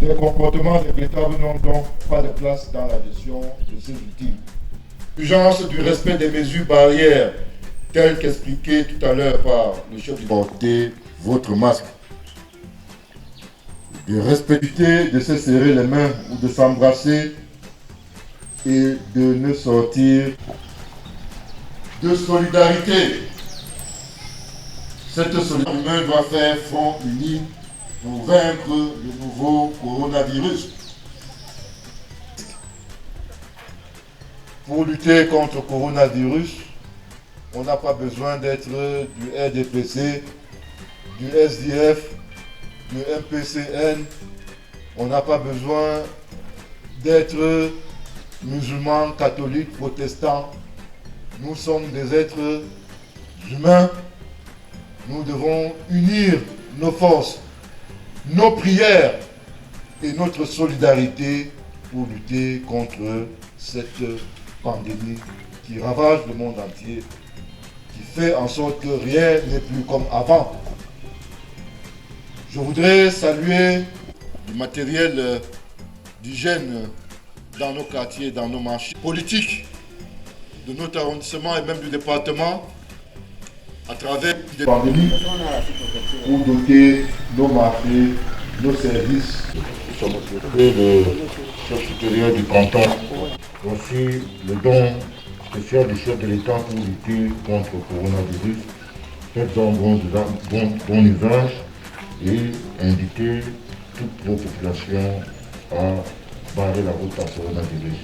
Les comportements regrettables n'ont donc pas de place dans la gestion de ces outils. Urgence du respect des mesures barrières, telles qu'expliquées tout à l'heure par le chef du porter votre masque. De respecter, de se serrer les mains ou de s'embrasser et de ne sortir de solidarité. Cette solidarité humaine doit faire front uni pour vaincre le nouveau coronavirus. Pour lutter contre le coronavirus, on n'a pas besoin d'être du RDPC, du SDF, du MPCN. On n'a pas besoin d'être musulmans, catholiques, protestants. Nous sommes des êtres humains. Nous devons unir nos forces, nos prières et notre solidarité pour lutter contre cette pandémie qui ravage le monde entier, qui fait en sorte que rien n'est plus comme avant. Je voudrais saluer le matériel d'hygiène dans nos quartiers, dans nos marchés politiques de notre arrondissement et même du département à travers des pandémies pour doter nos marchés, nos services. Nous sommes occupés de chef supérieur du canton, aussi le don spécial du chef de l'État pour lutter contre le coronavirus. Faites-en bon usage et invitez toutes vos populations à barrer la route à coronavirus.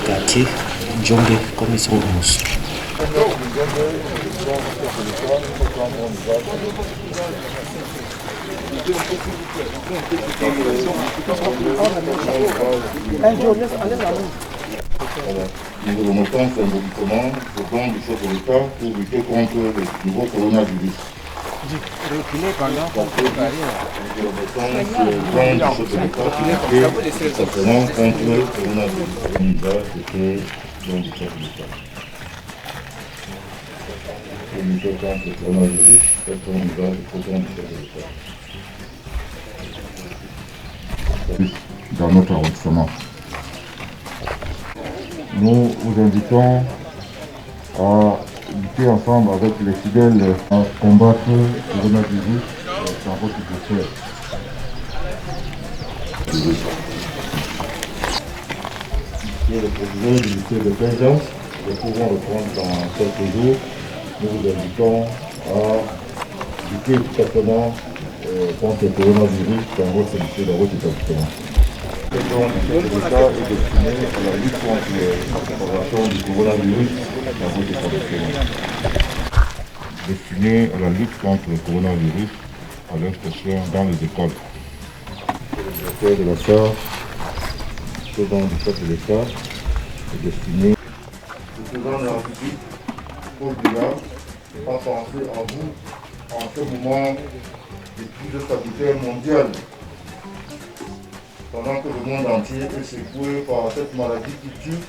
Quartier, Djongé, commission 11. Nous remettons symboliquement le don du chef de l'État pour lutter contre le nouveau coronavirus. Nous remettons le don du chef de l'État pour lutter simplement contre le coronavirus. C'était le don du chef de l'État. Pour lutter contre le coronavirus, c'est un usage du don du chef de l'État. Dans notre arrondissement. Nous vous invitons à lutter ensemble avec les fidèles à combattre le coronavirus dans votre secteur. Ici le président du lycée de Pézance, nous pouvons reprendre dans quelques jours. Nous vous invitons à lutter tout simplement contre le coronavirus dans votre lycée, dans votre établissement. Le don du chef de l'État est destiné à la lutte contre la propagation du coronavirus dans votre établissement. Destiné à la lutte contre le coronavirus à l'inspection dans les écoles. Le directeur de la charge, ce don du chef de l'État est destiné. Le président de la République, Paul Biya, a pensé à vous en ce moment de crise sanitaire mondiale. Pendant que le monde entier est secoué par cette maladie qui tue,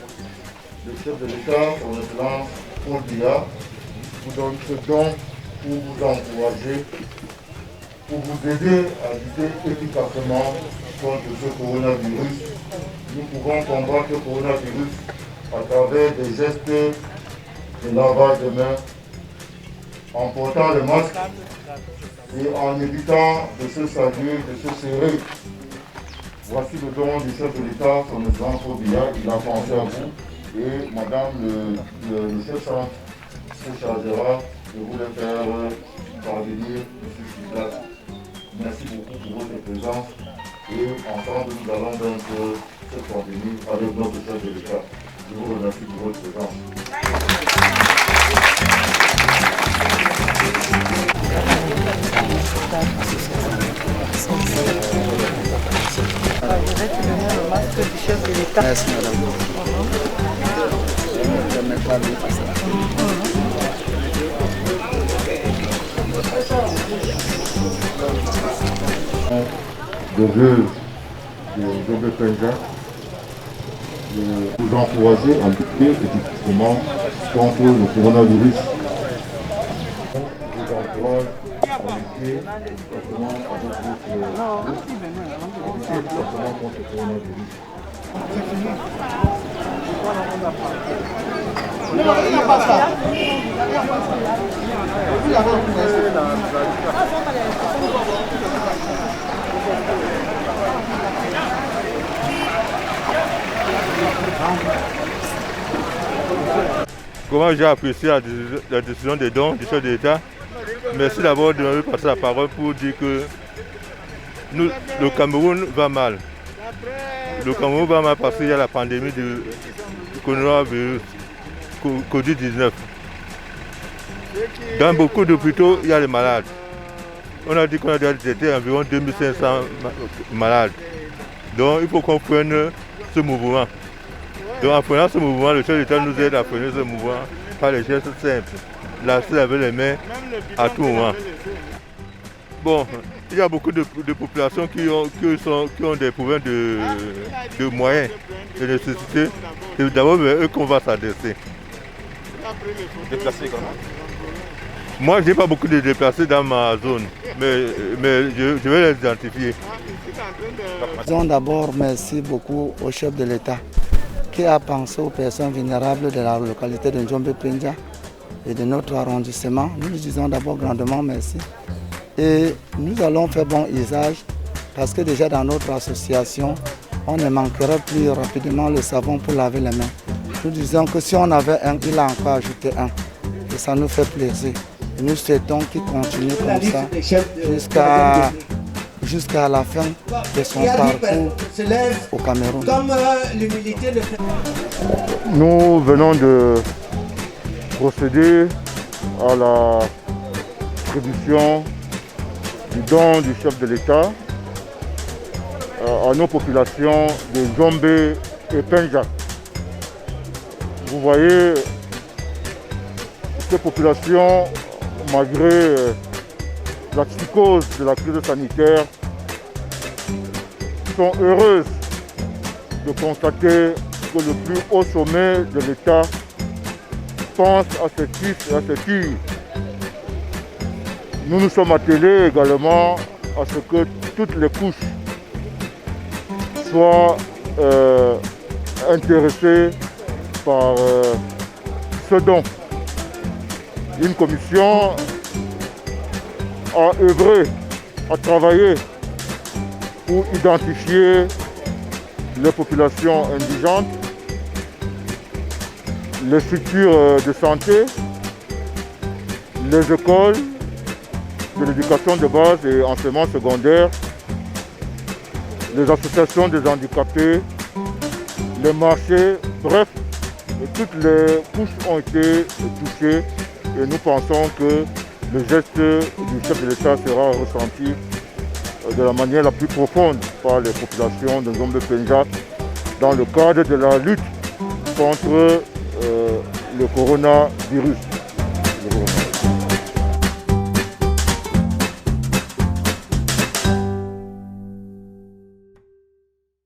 le chef de l'État, son excellence Paul Biya, vous donne ce don pour vous encourager, pour vous aider à lutter efficacement contre ce coronavirus. Nous pouvons combattre le coronavirus à travers des gestes de lavage de mains, en portant le masque et en évitant de se saluer, de se serrer. Voici le don du chef de l'État, son excellence Paul Biya, il a pensé à vous et madame le chef se chargera de vous le faire parvenir ce village. Merci beaucoup pour votre présence et ensemble nous allons vaincre cette pandémie avec notre chef de l'État. Je vous remercie pour votre présence. Je vais te donner le masque du chef de l'État. Merci madame. De vœux de Djongé Penja, vous encourager à lutter efficacement contre le coronavirus. Je vous encourage lutter exactement avec exactement contre le coronavirus. Comment j'ai apprécié la décision des dons du chef de l'État? Merci d'abord de me passer la parole pour dire que le Cameroun va mal. Le Cameroun va mal parce qu'il y a la pandémie du coronavirus, Covid-19. Dans beaucoup d'hôpitaux, il y a des malades. On a dit qu'on a détecté environ 2500 malades. Donc il faut qu'on prenne ce mouvement. Donc en prenant ce mouvement, le chef de l'État nous aide à prendre ce mouvement par les gestes simples. Se laver les mains à tout moment. Bon, il y a beaucoup de populations qui ont des problèmes de moyens, de nécessité. C'est d'abord vers eux qu'on va s'adresser. Déplacés comment? Moi, je n'ai pas beaucoup de déplacés dans ma zone, mais je vais les identifier. Disons d'abord merci beaucoup au chef de l'État qui a pensé aux personnes vulnérables de la localité de Njombe-Penja et de notre arrondissement. Nous lui disons d'abord grandement merci. Et nous allons faire bon usage parce que déjà dans notre association, on ne manquera plus rapidement le savon pour laver les mains. Nous disons que si on avait un, il a encore ajouté un. Et ça nous fait plaisir. Et nous souhaitons qu'il continue comme ça jusqu'à la fin de son parcours au Cameroun. Nous venons de procéder à la distribution du don du chef de l'État à nos populations de Njombe et Penja. Vous voyez, ces populations, malgré la psychose de la crise sanitaire, sont heureuses de constater que le plus haut sommet de l'État pense à ses fils et à ses filles. Nous nous sommes attelés également à ce que toutes les couches soient intéressées par ce don. Une commission a œuvré, a travaillé pour identifier les populations indigentes, les structures de santé, les écoles de l'éducation de base et enseignement secondaire, les associations des handicapés, les marchés, bref, toutes les couches ont été touchées et nous pensons que le geste du chef de l'État sera ressenti de la manière la plus profonde par les populations de Njombe-Penja dans le cadre de la lutte contre le coronavirus.